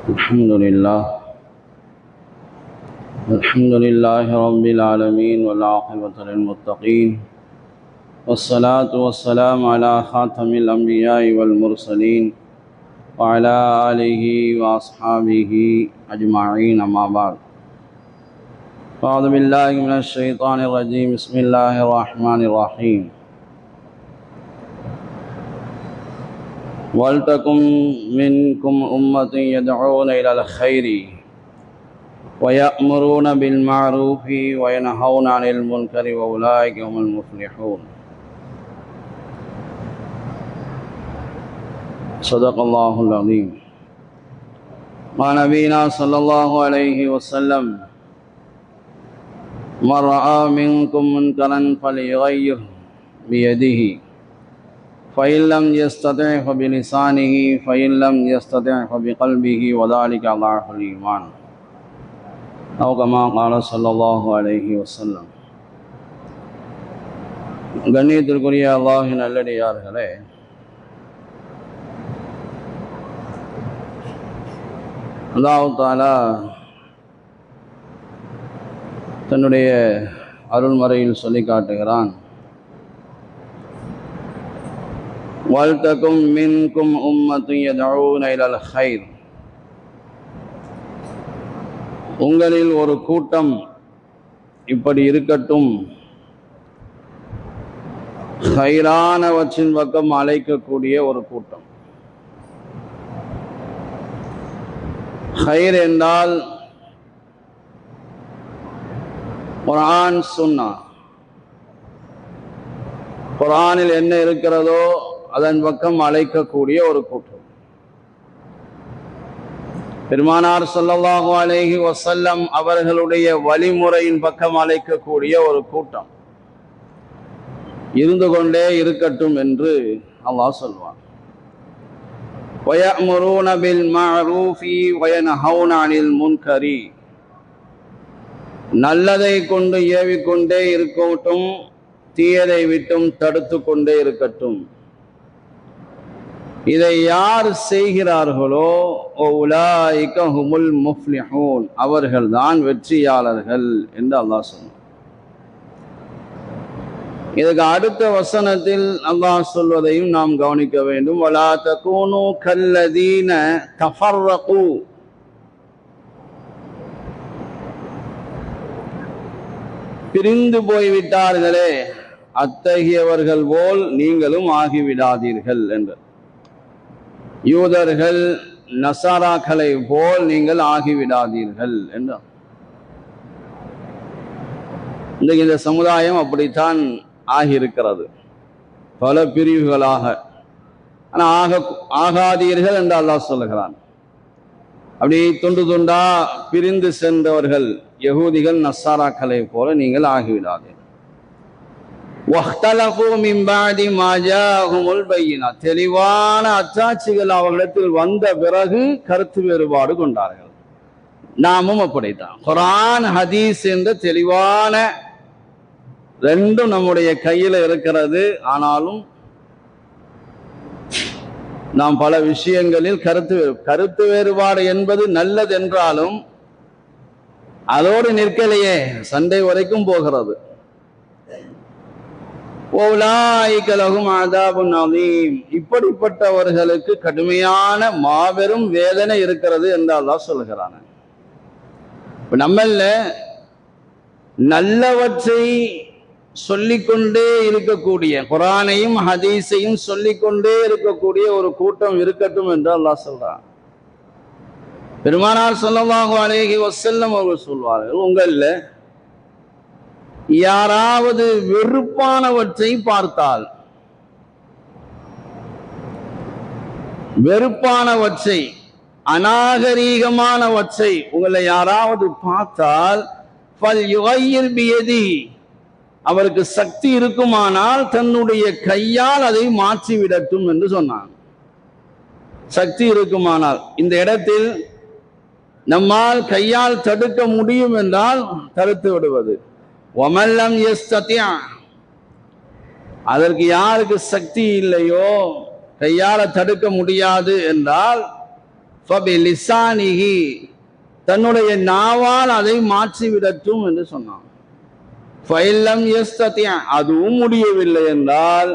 الحمد لله رب العالمين والعاقبة للمتقين والصلاة والسلام على خاتم الأنبياء والمرسلين وعلى آله وأصحابه أجمعين أما بعد أعوذ بالله من الشيطان الرجيم بسم الله الرحمن الرحيم وَلْتَكُنْ مِنْكُمْ أُمَّةٌ يَدْعُونَ إِلَى الْخَيْرِ وَيَأْمُرُونَ بِالْمَعْرُوفِ وَيَنْهَوْنَ عَنِ الْمُنْكَرِ وَأُولَٰئِكَ هُمُ الْمُفْلِحُونَ صدق الله العظيم. قال نبينا صلى الله عليه وسلم من رأى منكم منكرا فليغيره بيده فإن لم يستطع فبلسانه فإن لم يستطع فبقلبه وذلك ضعف الإيمان أو كما قال صلى الله عليه وسلم. கண்ணியத்திற்குரிய அல்லாஹ்வின் நல்லடியார்களே, அல்லாஹ் தஆலா தன்னுடைய அருள்மறையில் சொல்லி காட்டுகிறான், وَلْتَكُنْ مِنْكُمْ أُمَّةٌ يَدْعُونَ إِلَى الْخَيْرِ. உங்களில் ஒரு கூட்டம் இப்படி இருக்கட்டும், ஹைரானவற்றின் பக்கம் அழைக்கக்கூடிய ஒரு கூட்டம். ஹைர் என்றால் குர்ஆன் சுன்னா, குர்ஆனில் என்ன இருக்கிறதோ அதன் பக்கம் அழைக்கக்கூடிய ஒரு கூட்டம். பெருமானார் ஸல்லல்லாஹு அலைஹி வஸல்லம் அவர்களுடைய வழிமுறையின் பக்கம் அழைக்கக்கூடிய ஒரு கூட்டம் இருந்து கொண்டே இருக்கட்டும் என்று அல்லாஹ் சொல்வான். وَيَأْمُرُونَ بِالْمَعْرُوفِ وَيَنْهَوْنَ عَنِ الْمُنْكَرِ. நல்லதை கொண்டு ஏவிக்கொண்டே இருக்கட்டும், தீயதை விட்டும் தடுத்து கொண்டே இருக்கட்டும். இதை யார் செய்கிறார்களோ உலாயிக ஹுமுல் முஃப்லிஹூன், அவர்கள்தான் வெற்றியாளர்கள் என்று அல்லாஹ் சொன்னார். இதுக்கு அடுத்த வசனத்தில் அல்லாஹ் சொல்வதையும் நாம் கவனிக்க வேண்டும். வலா தகூனு கல்லதீன தஃபர்ரகு, பிரிந்து போய்விட்டார்களே அத்தகையவர்கள் போல் நீங்களும் ஆகிவிடாதீர்கள் என்று. யூதர்கள் நசாராக்களை போல் நீங்கள் ஆகிவிடாதீர்கள் என்று. இந்த சமுதாயம் அப்படித்தான் ஆகியிருக்கிறது, பல பிரிவுகளாக. ஆனால் ஆகாதீர்கள் என்று அல்லாஹ் சொல்லுகிறான். அப்படி துண்டு துண்டா பிரிந்து சென்றவர்கள் யகூதிகள் நசாராக்களை போல நீங்கள் ஆகிவிடாதீர்கள். தெளிவான அச்சாட்சிகள் அவர்களிடத்தில் வந்த பிறகு கருத்து வேறுபாடு கொண்டார்கள். நாமும் அப்படித்தான். குர்ஆன் ஹதீஸ் என்ற தெளிவான ரெண்டும் நம்முடைய கையில் இருக்கிறது. ஆனாலும் நாம் பல விஷயங்களில் கருத்து வேறுபாடு என்பது நல்லது என்றாலும் அதோடு நிற்கலையே, சண்டை வரைக்கும் போகிறது. இப்படிப்பட்டவர்களுக்கு கடுமையான மாபெரும் வேதனை இருக்கிறது என்று அல்லாஹ் சொல்கிறான். நம்மள நல்லவற்றை சொல்லிக்கொண்டே இருக்கக்கூடிய, குர்ஆனையும் ஹதீஸையும் சொல்லிக்கொண்டே இருக்கக்கூடிய ஒரு கூட்டம் இருக்கட்டும் என்று அல்லாஹ் சொல்றான். பெருமானார் ஸல்லல்லாஹு அலைஹி வஸல்லம் அவர்கள் சொல்வார்கள், உங்கள்ல யாராவது வெறுப்பானவற்றை பார்த்தால், வெறுப்பானவற்றை அநாகரீகமானவற்றை உங்களை யாராவது பார்த்தால் ஃபல்யுகையிர் பியதிஹி, அவருக்கு சக்தி இருக்குமானால் தன்னுடைய கையால் அதை மாற்றிவிடட்டும் என்று சொன்னான். சக்தி இருக்குமானால், இந்த இடத்தில் நம்மால் கையால் தடுக்க முடியும் என்றால் தடுத்து விடுவது. வமல்லம் யஸ்தத்யா, அதற்கு யாருக்கு சக்தி இல்லையோ, கையால தடுக்க முடியாது என்றால் ஃபபிலிசானிஹி, தன்னுடைய நாவால் அதை மாற்றிவிடட்டும் என்று சொன்னான். ஃபைல்லம் யஸ்ததி, அதுவும் முடியவில்லை என்றால்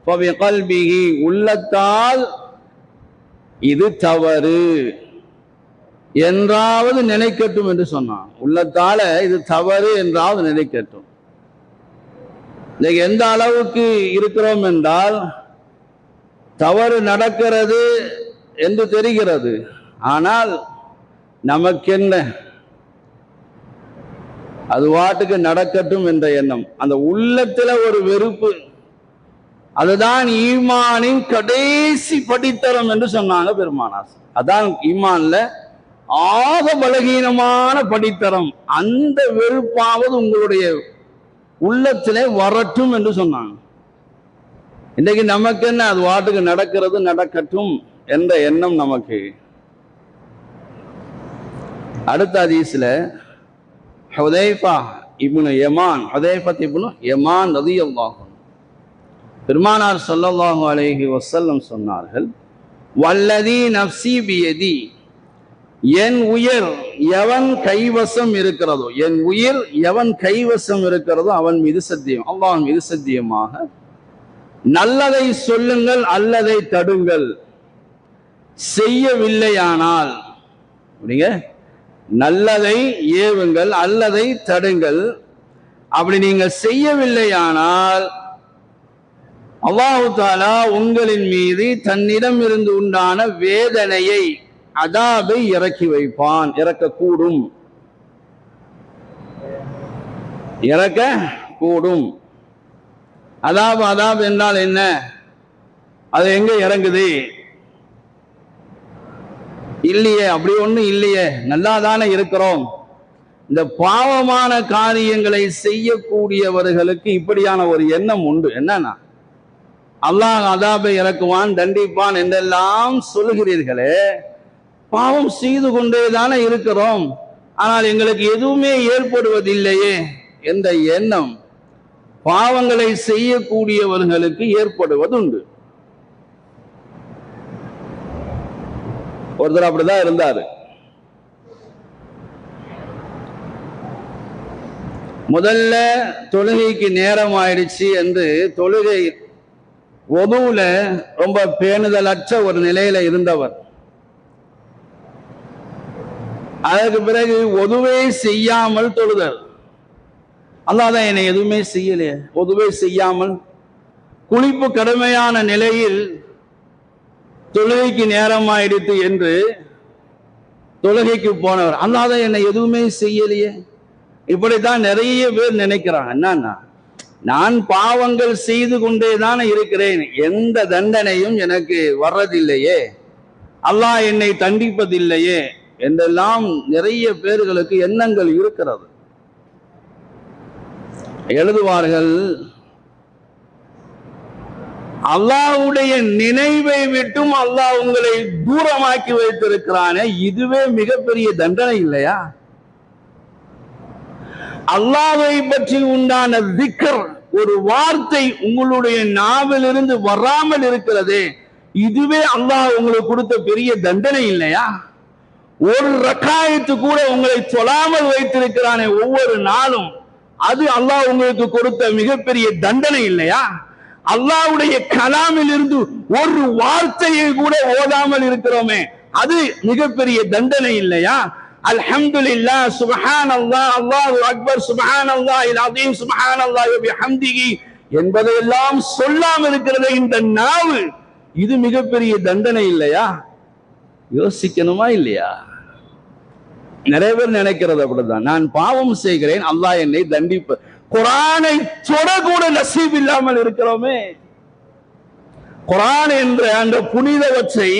ஃபபிகல்பிஹி, உள்ளத்தால் இது தவறு என்றாவது நினைக்கட்டும் என்று சொன்னான். உள்ளத்தால இது தவறு என்றாவது நினைக்கட்டும். இன்னைக்கு எந்த அளவுக்கு இருக்கிறோம் என்றால், தவறு நடக்கிறது என்று தெரிகிறது, ஆனால் நமக்கென்ன, அது வாட்டுக்கு நடக்கட்டும் என்ற எண்ணம், அந்த உள்ளத்துல ஒரு வெறுப்பு, அதுதான் ஈமானின் கடைசி படித்தரம் என்று சொன்னாங்க பெருமானார். அதான் ஈமான்ல ஆக பலகீனமான படித்தரம். அந்த வெறுப்பாவது உங்களுடைய உள்ளத்திலே வரட்டும் என்று சொன்னாங்க. இன்னைக்கு நமக்கு என்ன, அது வாட்டுக்கு நடக்கிறது, நடக்கட்டும் என்ற எண்ணம் நமக்கு. அடுத்த ஹதீஸ்ல ஹுதைஃபா இப்னு யமான், ஹுதைஃபத் இப்னு யமான் ரலியல்லாஹு அன்ஹு, பெருமானார் ஸல்லல்லாஹு அலைஹி வஸல்லம் சொன்னார்கள், வல்லதி நஃப்ஸி பியதி, என் உயிர் எவன் கைவசம் இருக்கிறதோ, என் உயிர் எவன் கைவசம் இருக்கிறதோ அவன் மீது சத்தியம், அல்லாஹ் மீது சத்தியமாக, நல்லதை சொல்லுங்கள் அல்லதை தடுங்கள், செய்யவில்லையானால், அப்படிங்க, நல்லதை ஏவுங்கள் அல்லதை தடுங்கள், அப்படி நீங்கள் செய்யவில்லையானால் அல்லாஹு தஆலா உங்களின் மீது தன்னிடம் இருந்து உண்டான வேதனையை, அதாபை இறக்கி வைப்பான். இறக்கக்கூடும், இறக்கக்கூடும். அதாப் என்றால் என்ன? அது எங்க இறங்குது? இல்லையே, அப்படி ஒண்ணும் இல்லையே, நல்லாதானே இருக்கிறோம். இந்த பாவமான காரியங்களை செய்யக்கூடியவர்களுக்கு இப்படியான ஒரு எண்ணம் உண்டு. என்னன்னா, அல்லாஹ் அதாபை இறக்குவான், தண்டிப்பான் என்றெல்லாம் சொல்லுகிறீர்களே, பாவம் செய்து கொண்டேதானே இருக்கிறோம், ஆனால் எங்களுக்கு எதுவுமே ஏற்படுவதில்லையே என்ற எண்ணம் பாவங்களை செய்யக்கூடியவர்களுக்கு ஏற்படுவதுண்டு. ஒருத்தர் அப்படிதான் இருந்தாரு. முதல்ல தொழுகைக்கு நேரம் ஆயிடுச்சு என்று தொழுகை ஒதுவுல ரொம்ப பேணுதலற்ற ஒரு நிலையில இருந்தவர். அதற்கு பிறகு ஒதுவே செய்யாமல் தொழுதல். அல்லாஹ் தான் என்னை எதுவுமே செய்யலையே, ஒதுவே செய்யாமல் குளிப்பு கடமையான நிலையில் தொழுகைக்கு நேரம் ஆயிடுத்து என்று தொழுகைக்கு போனவர், அல்லாஹ் தான் என்னை எதுவுமே செய்யலையே. இப்படித்தான் நிறைய பேர் நினைக்கிறாங்க. என்னன்னா, நான் பாவங்கள் செய்து கொண்டேதான் இருக்கிறேன், எந்த தண்டனையும் எனக்கு வர்றதில்லையே, அல்லாஹ் என்னை தண்டிப்பதில்லையே என்றெல்லாம் நிறைய பேர்களுக்கு எண்ணங்கள் இருக்கிறது. எழுதுவார்கள், அல்லாஹ்வுடைய நினைவை விட்டும் அல்லாஹ் உங்களை தூரமாக்கி வைத்திருக்கிறானே, இதுவே மிகப்பெரிய தண்டனை இல்லையா? அல்லாஹ்வை பற்றி உண்டான திக்ர், ஒரு வார்த்தை உங்களுடைய நாவிலிருந்து வராமல் இருக்கிறதே, இதுவே அல்லாஹ் உங்களுக்கு கொடுத்த பெரிய தண்டனை இல்லையா? ஒரு ரக்காயத்து கூட உங்களை தொழாமல் வைத்திருக்கிறானே ஒவ்வொரு நாளும், அது அல்லாஹ் உங்களுக்கு கொடுத்த மிகப்பெரிய தண்டனை இல்லையா? அல்லாஹ்வுடைய கலாமில் இருந்து ஒரு வார்த்தையை கூட ஓதாமல் இருக்கிறோமே, அது மிகப்பெரிய தண்டனை இல்லையா? அல்ஹம்துலில்லாஹ், சுப்ஹானல்லாஹ், அல்லாஹு அக்பர், சுப்ஹானல்லாஹில் அஸீம், சுப்ஹானல்லாஹி வ பிஹம்திஹி என்பதையெல்லாம் சொல்லாமல் இருக்கிறது இந்த நாவு, இது மிகப்பெரிய தண்டனை இல்லையா? யோசிக்கணுமா இல்லையா? நிறைய பேர் நினைக்கிறது அப்படிதான், நான் பாவம் செய்கிறேன், அல்லாஹ் என்னை தண்டிப்ப. குர்ஆனை தொடக்கூட நசீப் இல்லாமல் இருக்கிறோமே, குர்ஆன் என்ற அந்த புனிதவற்றை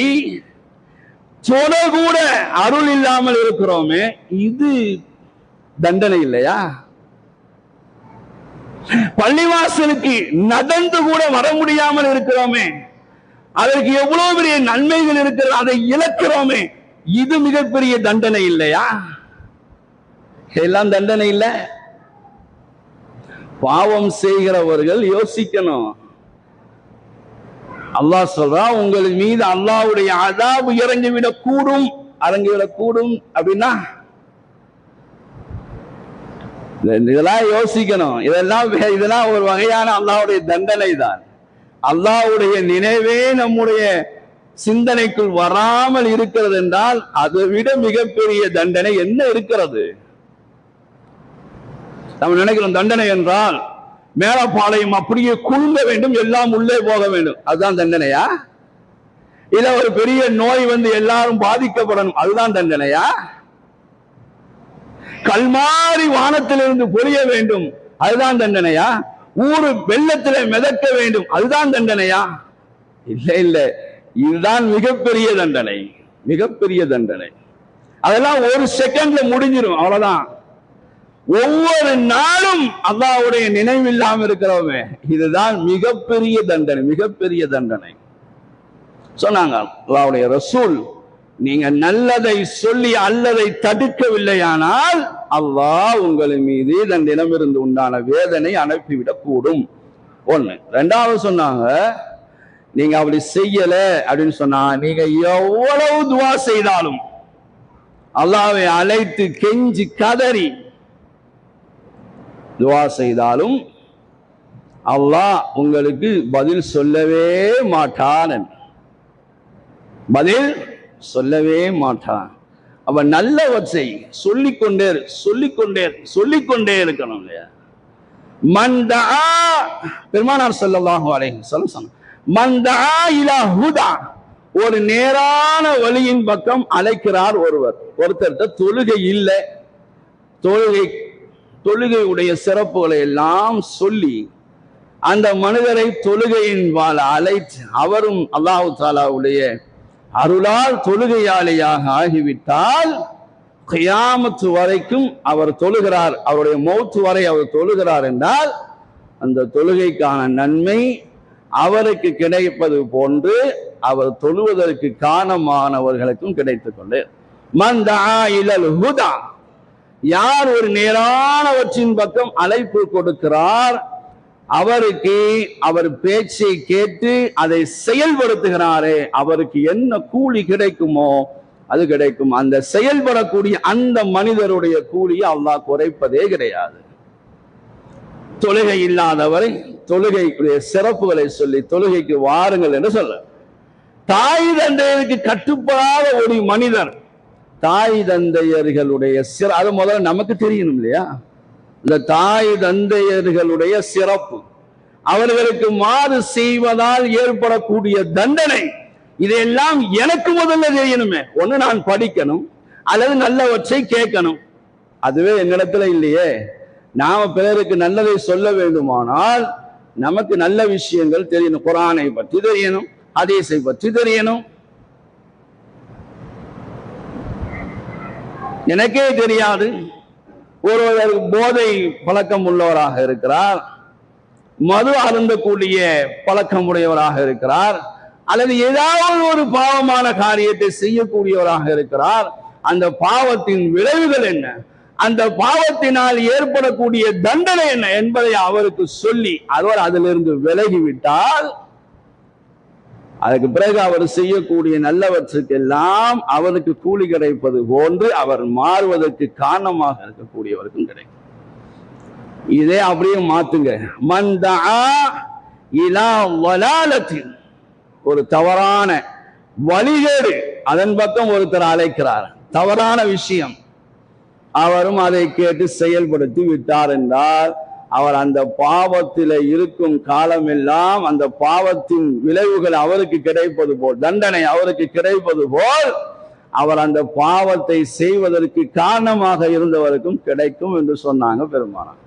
தொடக்கூட அருள் இல்லாமல் இருக்கிறோமே, இது தண்டனை இல்லையா? பள்ளிவாசலுக்கு நடந்து கூட வர முடியாமல் இருக்கிறோமே, அதற்கு எவ்வளவு பெரிய நன்மைகள் இருக்கிறது, அதை இழக்கிறோமே, இது மிகப்பெரிய தண்டனை இல்லையா? எல்லாம் தண்டனை இல்லை. பாவம் செய்கிறவர்கள் யோசிக்கணும், அல்லாஹ் சொல்றான், உங்கள் மீது அல்லாஹ்வுடைய அஸாப் இறங்கிவிடக் கூடும் அப்படின்னா இதெல்லாம் யோசிக்கணும். இதெல்லாம் ஒரு வகையான அல்லாஹ்வுடைய தண்டனை தான். அல்லாஹ்வுடைய நினைவே நம்முடைய சிந்தனைக்குள் வராமல் இருக்கிறது என்றால் அதை விட மிகப்பெரிய தண்டனை என்ன இருக்கிறது? நம்ம நினைக்கிறோம் தண்டனை என்றால் மேலப்பாளையம் அப்படியே குழுங்க வேண்டும், எல்லாம் உள்ளே போக வேண்டும், அதுதான் தண்டனையா? இல்ல ஒரு பெரிய நோய் வந்து எல்லாரும் பாதிக்கப்படணும், அதுதான் தண்டனையா? கல்மாரி வானத்திலிருந்து பொழிய வேண்டும், அதுதான் தண்டனையா? ஊரு வெள்ளத்திலே மிதக்க வேண்டும், அதுதான் தண்டனையா? இல்ல, இதுதான் மிகப்பெரிய தண்டனை. மிகப்பெரிய தண்டனை. அதெல்லாம் ஒரு செகண்ட்ல முடிஞ்சிடும், அவ்வளவுதான். ஒவ்வொரு நாளும் அல்லாஹ்வுடைய நினைவில்லாம இருக்கிறவங்க, இதுதான் மிகப்பெரிய தண்டனை. மிகப்பெரிய தண்டனை சொன்னாங்க அல்லாஹ்வுடைய ரசூல். நீங்க நல்லதை சொல்லி அல்லதை தடுக்கவில்லையானால் அல்லாஹ் உங்கள் மீது இதன் தினமிருந்து உண்டான வேதனை அனுப்பிவிடக் கூடும். ஒண்ணு. ரெண்டாவது சொன்னாங்க, நீங்க அப்படி செய்யல அப்படின்னு சொன்னா நீங்க எவ்வளவு துவா செய்தாலும், அல்லாஹ்வை அழைத்து கெஞ்சி கதறி துவா செய்தாலும் அல்லாஹ் உங்களுக்கு பதில் சொல்லவே மாட்டான். பதில் சொல்லவே மாட்டான். அப்ப நல்லவற்றை சொல்லிக்கொண்டே இருக்கணும் இல்லையா? மன்தா, பெருமானார் ஸல்லல்லாஹு அலைஹி வஸல்லம், மன்தா இலா ஹுதா, ஒரு நேரான வழியின் பக்கம் அழைக்கிறார் ஒருத்தர்கிட்ட தொழுகை இல்லை, தொழுகையுடைய சிறப்புகளை எல்லாம் சொல்லி அந்த மனிதரை தொழுகையின் வாழ அழைத்து, அவரும் அல்லாஹ் தஆலாவுடைய அருளால் தொழுகையாளியாக ஆகிவிட்டால் கியாமத்து வரைக்கும் அவர் தொழுகிறார், அவருடைய மௌத்து வரை அவர் தொழுகிறார் என்றால் அந்த தொழுகைக்கான நன்மை அவருக்கு கிடைப்பது போன்று அவர் தொழுவதற்கு காரணமானவர்களுக்கும் கிடைத்துக் கொண்டு, மன்தா இலல் ஹுதா, யார் ஒரு நேரானவற்றின் பக்கம் அழைப்பு கொடுக்கிறார், அவருக்கு அவர் பேச்சை கேட்டு அதை செயல்படுத்துகிறாரே, அவருக்கு என்ன கூலி கிடைக்குமோ அது கிடைக்கும். அந்த செயல்படக்கூடிய அந்த மனிதருடைய கூலியை அல்லாஹ் குறைப்பதே கிடையாது. தொழுகை இல்லாதவரை தொழுகைக்குரிய சிறப்புகளை சொல்லி தொழுகைக்கு வாருங்கள் என்று சொல்ல, தாய் தந்தையருக்கு கட்டுப்படாத ஒரு மனிதர், தாய் தந்தையர்களுடைய அது முதல்ல நமக்கு தெரியணும் இல்லையா? இந்த தாய் தந்தையர்களுடைய சிறப்பு, அவர்களுக்கு மாறு செய்வதால் ஏற்படக்கூடிய தண்டனை, இதையெல்லாம் எனக்கு முதல்ல தெரியணுமே. ஒண்ணு நான் படிக்கணும் அல்லது நல்லவற்றை கேட்கணும். அதுவே என்னிடத்துல இல்லையே. நாம பிறருக்கு நல்லதை சொல்ல வேண்டுமானால் நமக்கு நல்ல விஷயங்கள் தெரியணும். குர்ஆனை பற்றி தெரியணும், ஹதீஸை பற்றி தெரியணும். எனக்கே தெரியாது. ஒருவர் போதை பழக்கம் உள்ளவராக இருக்கிறார், மது அருந்தக்கூடிய பழக்கம் உடையவராக இருக்கிறார், அல்லது ஏதாவது ஒரு பாவமான காரியத்தை செய்யக்கூடியவராக இருக்கிறார். அந்த பாவத்தின் விளைவுகள் என்ன, அந்த பாவத்தினால் ஏற்படக்கூடிய தண்டனை என்ன என்பதை அவருக்கு சொல்லி அவர் அதிலிருந்து விலகிவிட்டால், அதுக்கு பிறகு அவர் செய்யக்கூடிய நல்லவற்றுக்கெல்லாம் அவருக்கு கூலி கிடைப்பது போன்று அவர் மாறுவதற்கு காரணமாக இருக்கக்கூடியவருக்கும் கிடைக்கும். இதே அப்படியே மாத்துங்க. மன்தா இலா வலாலத்தின், ஒரு தவறான வழிகேடு, அதன் பக்கம் ஒருத்தர் அழைக்கிறார், தவறான விஷயம், அவரும் அதை கேட்டு செயல்படுத்தி விட்டார் என்றால் அவர் அந்த பாவத்தில இருக்கும் காலமெல்லாம் அந்த பாவத்தின் விளைவுகள் அவருக்கு கிடைப்பது போல், தண்டனை அவருக்கு கிடைப்பது போல், அவர் அந்த பாவத்தை செய்வதற்கு காரணமாக இருந்தவருக்கும் கிடைக்கும் என்று சொன்னாங்க பெருமானார்.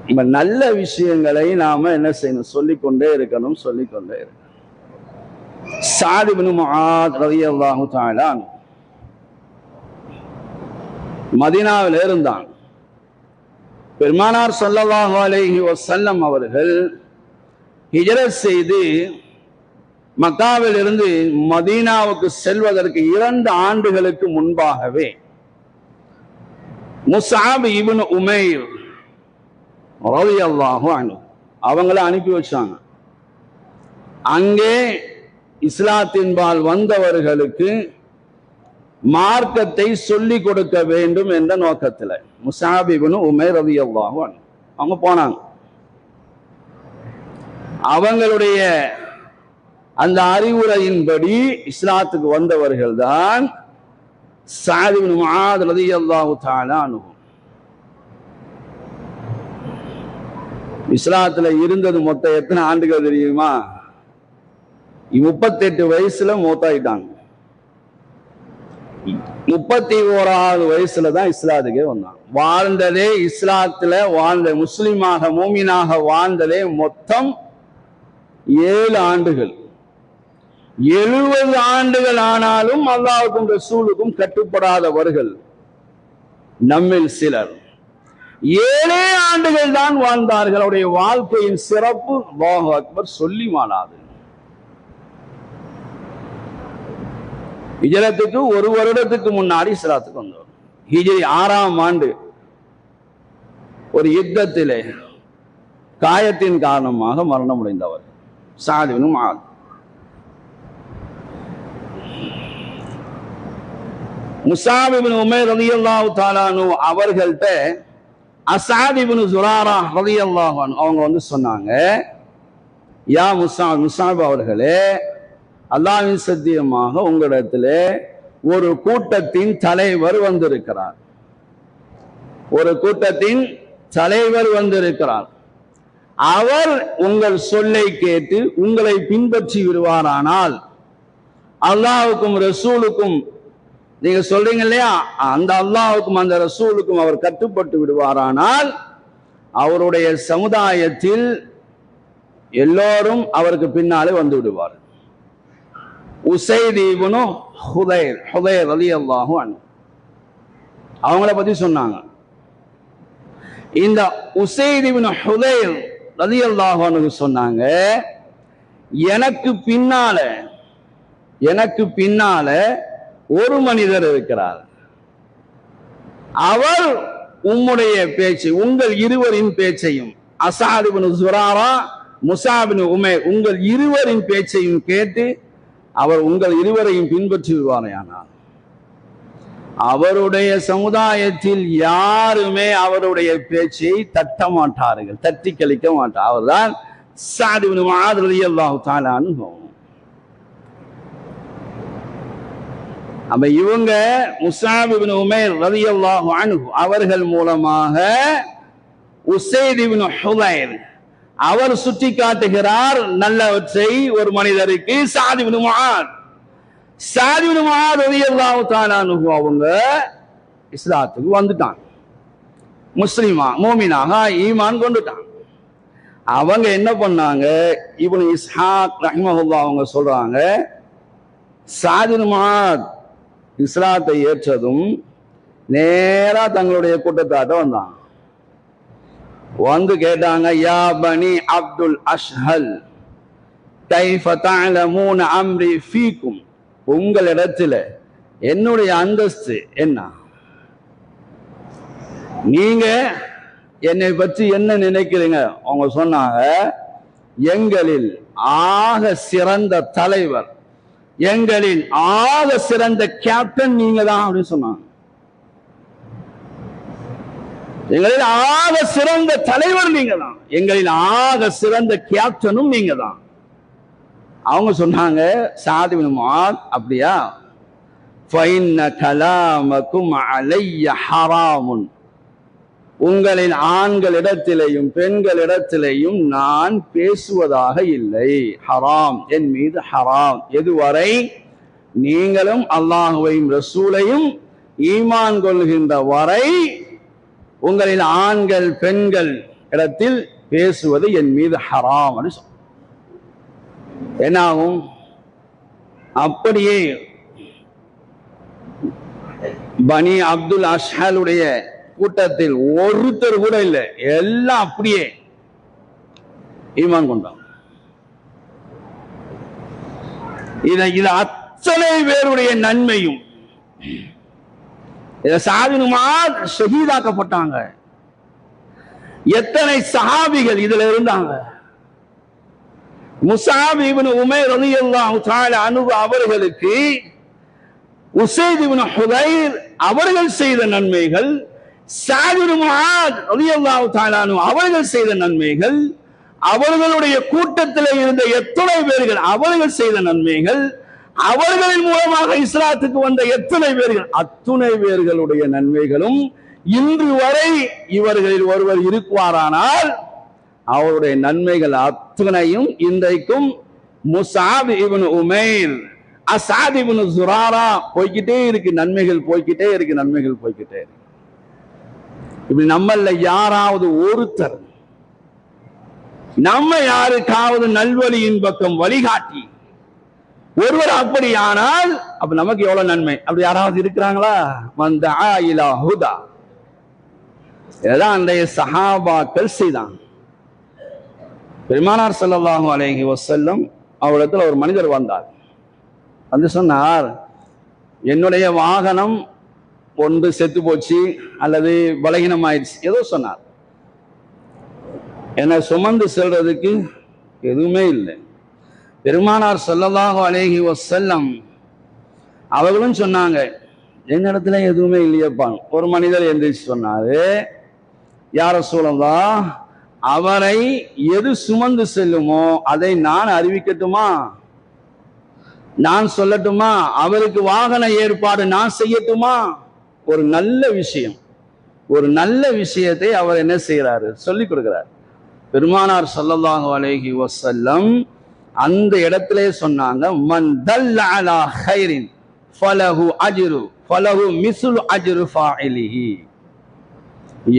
நம்ம நல்ல விஷயங்களை நாம என்ன செய்யணும்? சொல்லிக்கொண்டே இருக்கணும். ஸஅத் இப்னு முஆத் ரலியல்லாஹு தஆலா மதீனாவில் இருந்தான். பெருமானார் ஸல்லல்லாஹு அலைஹி வஸல்லம் அவர்கள் ஹிஜ்ரத் செய்து மக்காவில் இருந்து மதீனாவுக்கு செல்வதற்கு 2 ஆண்டுகளுக்கு முன்பாகவே முஸ்அப் இப்னு உமைர் ரலியல்லாஹு அன்ஹு அவங்கள அனுப்பி வச்சாங்க. அங்கே இஸ்லாத்தின்பால் வந்தவர்களுக்கு மார்க்கத்தை சொல்லிக் கொடுக்க வேண்டும் என்ற நோக்கத்தில் முஸஅப் இப்னு உமைர் ரலியல்லாஹு அன்ஹு அவங்க போனாங்க. அவங்களுடைய அந்த அறிவுரையின்படி இஸ்லாத்துக்கு வந்தவர்கள் தான் சஅத் இப்னு முஆத் ரலியல்லாஹு தஆலா அன்ஹு. இஸ்லாத்துல இருந்தது மொத்தம் எத்தனை ஆண்டுகள் தெரியுமா? 38 வயசுல மௌத்தாயிட்டாங்க. 31வது வயசுல தான் இஸ்லாத்துக்கே வந்தாங்க. வாழ்ந்ததே இஸ்லாத்துல வாழ்ந்த முஸ்லிமாக மூமினாக வாழ்ந்ததே மொத்தம் 7 ஆண்டுகள். 70 ஆண்டுகள் ஆனாலும் அல்லாஹ்வுக்கும் ரசூலுக்கும் கட்டுப்படாதவர்கள் நம்மில் சிலர் 7 ஆண்டுகள் தான் வாழ்ந்தார்கள். அவருடைய வாழ்க்கையின் சிறப்பு அல்லாஹு அக்பர் சொல்லி மாளாது. ஹிஜ்ரத்துக்கு 1 வருடத்துக்கு முன்னாடி இஸ்லாத்துக்கு வந்தவர். ஹிஜ்ரி 6ஆம் ஆண்டு ஒரு யுத்தத்திலே காயத்தின் காரணமாக மரணம் அடைந்தவர் சஅத் இப்னு முஆத். முஸஅப் இப்னு உமைர் ரலியல்லாஹு தஆலா அன்ஹு அவர்கள்ட்ட அஸ்அத் இப்னு ஸுராரா ரலியல்லாஹு அன்ஹு அவங்க வந்து சொன்னாங்க, யா முஸஅப் அவர்களே, அல்லாஹ்வின் சத்தியமாக உங்களிடத்திலே ஒரு கூட்டத்தின் தலைவர் வந்திருக்கிறார். ஒரு கூட்டத்தின் தலைவர் வந்திருக்கிறார். அவர் உங்கள் சொல்லை கேட்டு உங்களை பின்பற்றி விடுவாரானால், அல்லாஹ்வுக்கும் ரசூலுக்கும் நீங்க சொல்றீங்க இல்லையா, அந்த அல்லாஹ்வுக்கும் அந்த ரசூலுக்கும் அவர் கட்டுப்பட்டு விடுவாரானால், அவருடைய சமுதாயத்தில் எல்லோரும் அவருக்கு பின்னாலே வந்து விடுவார். உஸைத் இப்னு ஹுதைர் ரலியல்லாஹு அன்ஹு அவங்கள பத்தி சொன்னாங்க. இந்த உஸைத் இப்னு ஹுதைர் ரலியல்லாஹு அன்ஹு சொன்னாங்க, எனக்கு பின்னால ஒரு மனிதர் இருக்கிறார். அவர் உம்முடைய பேச்சை, உங்கள் இருவரின் பேச்சையும், அஸ்அத் இப்னு ஸுராரா முஸஅப் இப்னு உமைர் உங்கள் இருவரின் பேச்சையும் கேட்டு அவர் உங்கள் இருவரையும் பின்பற்றி விடுவாரையானார், அவருடைய சமுதாயத்தில் யாருமே அவருடைய பேச்சை தட்ட மாட்டார்கள், தட்டி கழிக்க மாட்டார். அவர்தான் சஅத் இப்னு முஆத் ரலியல்லாஹு தஆலா அன்ஹு. அப்ப இவங்க முஸஅப் இப்னு உமைர் ரலியல்லாஹு அன்ஹு அவர்கள் மூலமாக உஸைத் இப்னு ஹுதைர் அவர் சுட்டி காட்டுகிறார் நல்லவற்றை ஒரு மனிதருக்கு. சஅத் இப்னு முஆத் ரலியல்லாஹு தஆலா அன்ஹு அவங்க இஸ்லாத்துக்கு வந்துட்டாங்க, முஸ்லிமா மூமினாக ஈமான் கொண்டுட்டாங்க. அவங்க என்ன பண்ணாங்க, இப்னு இஸ்ஹாக் ரஹ்மஹுல்லாஹ் அவங்க சொல்றாங்க, சஅத் இப்னு முஆத் இஸ்லாத்தை ஏற்றதும் நேரா தங்களுடைய கூட்டத்தாட்ட வந்தாங்க. வந்து கேட்டாங்க, யா பனி அப்துல் அஷ்ஹல் கைஃப தஅலமூன அம்ரி ஃபீக்கும், உங்களிடத்துல என்னுடைய அந்தஸ்து என்ன, நீங்க என்னை பற்றி என்ன நினைக்கிறீங்க? அவங்க சொன்னாங்க, எங்களில் ஆக சிறந்த தலைவர், எங்களின் ஆக சிறந்த கேப்டன் நீங்க தான் அப்படின்னு சொன்னாங்க. எங்களில் ஆக சிறந்த தலைவர் நீங்க தான், எங்களில் ஆக சிறந்த கேப்டனும் நீங்க தான். அவங்க சொன்னாங்க, சஅத் இப்னு முஆத் அப்படியா, ஃபைன்ன கலாமக்கும் அலைய ஹராமுன், உங்களின் ஆண்களிடத்திலேயும் பெண்களிடத்திலேயும் நான் பேசுவதாக இல்லை, ஹராம், என் மீது ஹராம். எதுவரை நீங்களும் அல்லாஹுவையும் ரசூலையும் ஈமான் கொள்கின்ற வரை உங்களின் ஆண்கள் பெண்கள் இடத்தில் பேசுவது என் மீது ஹராம். என்னாகும், அப்படியே பனி அப்துல் அஷ்ஹலுடைய கூட்டத்தில் ஒருத்தர் கூட இல்லை, எல்லாம் அப்படியே ஈமான் கொண்டாங்க. இது அத்தனை பேருடைய நன்மையும், சஅத் இப்னு முஆத் ஷஹீதாக்கப்பட்டாங்க. எத்தனை சஹாபிகள் இதுல இருந்தாங்க, முஸஅப் இப்னு உமைர் ரலியல்லாஹு தஆலா அன்ஹு அவர்களுக்கு உஸைத் இப்னு ஹுதைர் அவர்கள் செய்த நன்மைகள், ஸஅத் இப்னு முஆத் ரலியல்லாஹு தஆலா அன்ஹு அவர்கள் செய்த நன்மைகள், அவர்களுடைய கூட்டத்தில் இருந்த எத்தனை பேர்கள் அவர்கள் செய்த நன்மைகள், அவர்களின் மூலமாக இஸ்லாத்துக்கு வந்த எத்தனை பேர்கள் அத்துணை பேர்களுடைய நன்மைகளும் இன்று வரை இவர்களில் ஒருவர் இருக்குவாரானால் அவருடைய நன்மைகள் அத்துணையும் இன்றைக்கும் முஸஅப் இப்னு உமைர், அஸ்அத் இப்னு ஸுராரா போய்கிட்டே இருக்கு, நன்மைகள் போய்கிட்டே இருக்கு, நன்மைகள் போய்கிட்டே இருக்கு. இப்படி நம்மள யாராவது ஒருத்தர் நம்ம யாருக்காவது நல்வழியின் பக்கம் வழிகாட்டி ஒருவர் அப்படியானால் அப்ப நமக்கு எவ்வளவு நன்மை. அப்படி யாராவது இருக்கிறாங்களா? வந்தஆ இலா ஹுதா, இதெல்லாம் அன்றைய சஹாபாக்கள் செய்தாங்க. பெருமானார் ஸல்லல்லாஹு அலைஹி வஸல்லம் அவரிடத்துல ஒரு மனிதர் வந்தார், வந்து சொன்னார், என்னுடைய வாகனம் ஒன்று செத்து போச்சு அல்லது பலகீனமாயிடுச்சு, ஏதோ சொன்னார். என்னை சுமந்து செல்றதுக்கு எதுவுமே இல்லை. பெருமானார் ஸல்லல்லாஹு அலைஹி வஸல்லம் அவர்களும் சொன்னாங்க, என்னிடத்துல எதுவுமே இல்லையப்பா. ஒரு மனிதர் எந்திரிச்சு சொன்னாரு, யா ரசூலல்லாஹ், அவரை எது சுமந்து செல்லுமோ அதை நான் அறிவிக்கட்டுமா, நான் சொல்லட்டுமா, அவருக்கு வாகன ஏற்பாடு நான் செய்யட்டுமா? ஒரு நல்ல விஷயம், ஒரு நல்ல விஷயத்தை அவர் என்ன செய்யறாரு, சொல்லி கொடுக்கிறார். பெருமானார் ஸல்லல்லாஹு அலைஹி வஸல்லம் அந்த இடத்திலே சொன்னாங்க, மன் தல்ல அலா கைரின் ஃபலஹு அஜ்ரு ஃபலஹு மிஸ்லு அஜ்ரு ஃபாயிலிஹி.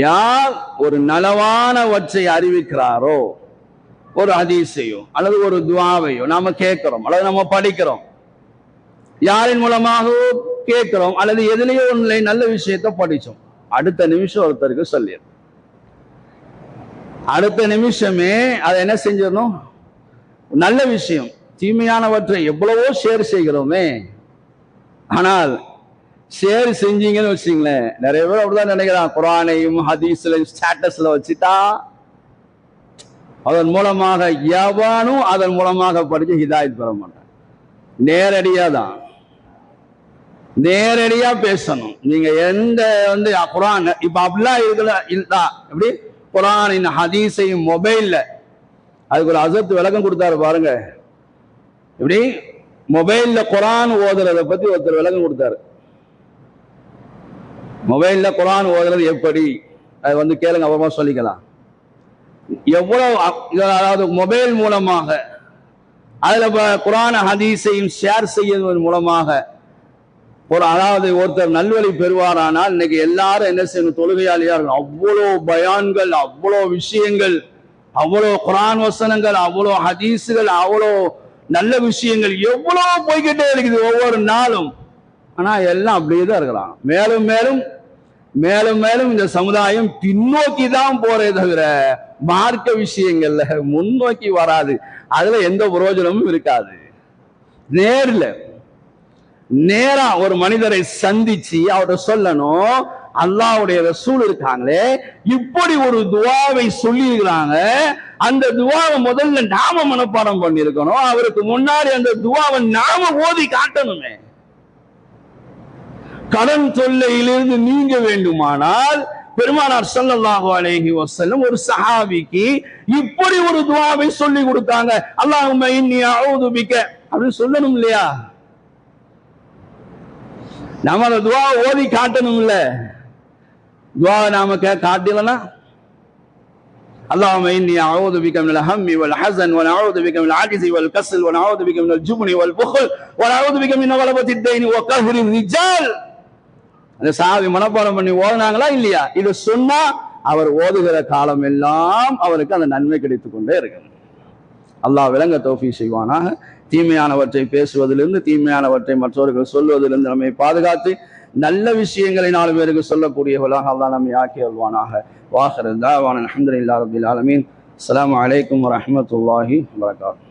யார் ஒரு நலவானவற்றை அறிவிக்கிறாரோ, ஒரு ஹதீஸையோ அல்லது ஒரு துஆவையோ நாம கேட்கிறோம் அல்லது நம்ம படிக்கிறோம், யாரின் மூலமாக கேட்கிறோம் அல்லது எதிலேயோ ஒன்றை நல்ல விஷயத்தை படிச்சோம், அடுத்த நிமிஷம் ஒருத்தருக்கு சொல்லிடும், அடுத்த நிமிஷமே அதை என்ன செஞ்சிடணும், நல்ல விஷயம். தீமையானவற்றை எவ்வளவோ ஷேர் செய்கிறோமே, ஆனால் ஷேர் செஞ்சீங்கன்னு வச்சுங்களேன், நிறைய பேர் அப்படிதான் நினைக்கிறான், குர்ஆனையும் ஹதீஸ்லையும் ஸ்டேட்டஸ்ல வச்சுட்டா அதன் மூலமாக எவனும் அதன் மூலமாக படிச்சு ஹிதாயத் பெற மாட்டான். நேரடியா தான், நேரடியா பேசணும். நீங்க எந்த வந்து குர்ஆன் இப்ப அப்படிலாம் இருக்குல்ல, இல்லா எப்படி குர்ஆனின் ஹதீஸையும் மொபைல்ல அதுக்கு ஒரு அசத்து விளக்கம் கொடுத்தாரு பாருங்க. எப்படி மொபைல்ல குர்ஆன் ஓதுறத பத்தி ஒருத்தர் விளக்கம் கொடுத்தாரு. மொபைல்ல குர்ஆன் ஓதுறது எப்படி, அது வந்து கேளுங்க, அப்புறமா சொல்லிக்கலாம். எவ்வளவு, அதாவது மொபைல் மூலமாக அதுல குர்ஆன் ஹதீஸையும் ஷேர் செய்வதன் மூலமாக ஒரு, அதாவது ஒருத்தர் நல்வழி பெறுவாரானால் இன்னைக்கு எல்லாரும் என்ன செய்யணும், தொழுகையாளியார்கள், அவ்வளோ பயான்கள், அவ்வளோ விஷயங்கள், அவ்வளோ குர்ஆன் வசனங்கள், அவ்வளோ ஹதீஸுகள், அவ்வளோ நல்ல விஷயங்கள் எவ்வளோ போய்கிட்டே இருக்குது ஒவ்வொரு நாளும். ஆனா எல்லாம் அப்படியே தான் இருக்கலாம். மேலும் மேலும் மேலும் மேலும் இந்த சமுதாயம் பின்னோக்கி தான் போறே தவிர மார்க்க விஷயங்கள்ல முன்னோக்கி வராது. அதுல எந்த பிரயோஜனமும் இருக்காது. நேரா ஒரு மனிதரை சந்திச்சு அவர்கிட்ட சொல்லணும், அல்லாஹ்வுடைய ரசூல் இருக்காங்களே இப்படி ஒரு துஆவை சொல்லி இருக்கிறாங்க, அந்த துஆவை முதல்ல நாம மனப்பாடம் பண்ணி இருக்கணும், அவருக்கு முன்னாடி அந்த துஆவை நாம ஓதி காட்டணுமே. கடன் தொல்லையிலிருந்து நீங்க வேண்டுமானால் பெருமானார் ஸல்லல்லாஹு அலைஹி வஸல்லம் ஒரு சஹாபிக்கு இப்படி ஒரு துஆவை சொல்லி கொடுத்தாங்க. அல்லாஹும்ம இன்னி அஊது பிக அப்படின்னு சொல்லணும் இல்லையா? நாம அந்த துஆ ஓதி காட்டணும் இல்ல? துஆவை நாம காட்டலனா, அல்லாஹும்ம இன்னி அஊது பிக மினல் ஹம்மி வல் ஹஸன் வ நஊது பிக மினல் அஜ்ஸி வல் கஸ்ல் வ நஊது பிக மினல் ஜுப்னி வல் புக்ல் வ நஊது பிக மின் கலபத்தித் தைன் வ கஹ்ரி ரிஜால். அந்த சஹாபி மனப்பாடம் பண்ணி ஓதுனாங்களா இல்லையா? இது சொன்னா அவர் ஓதுகிற காலம் எல்லாம் அவருக்கு அந்த நன்மை கிடைத்துக் கொண்டே இருக்கு. அல்லாஹ் விளங்க தௌஃபீக் செய்வானாக. தீமையானவற்றை பேசுவதிலிருந்து, தீமையானவற்றை மற்றவர்கள் சொல்வதிலிருந்து நம்மை பாதுகாத்து நல்ல விஷயங்களை 4 பேருக்கு சொல்லக்கூடியவர்களாக அல்லாஹ் நம்மை ஆக்கி அல்வானாக. வாஹிரு தாவானா அல்ஹம்துலில்லாஹி ரப்பில் ஆலமீன். அஸ்ஸலாமு அலைக்கும் வரஹ்மத்துல்லாஹி வபரகாத்துஹு.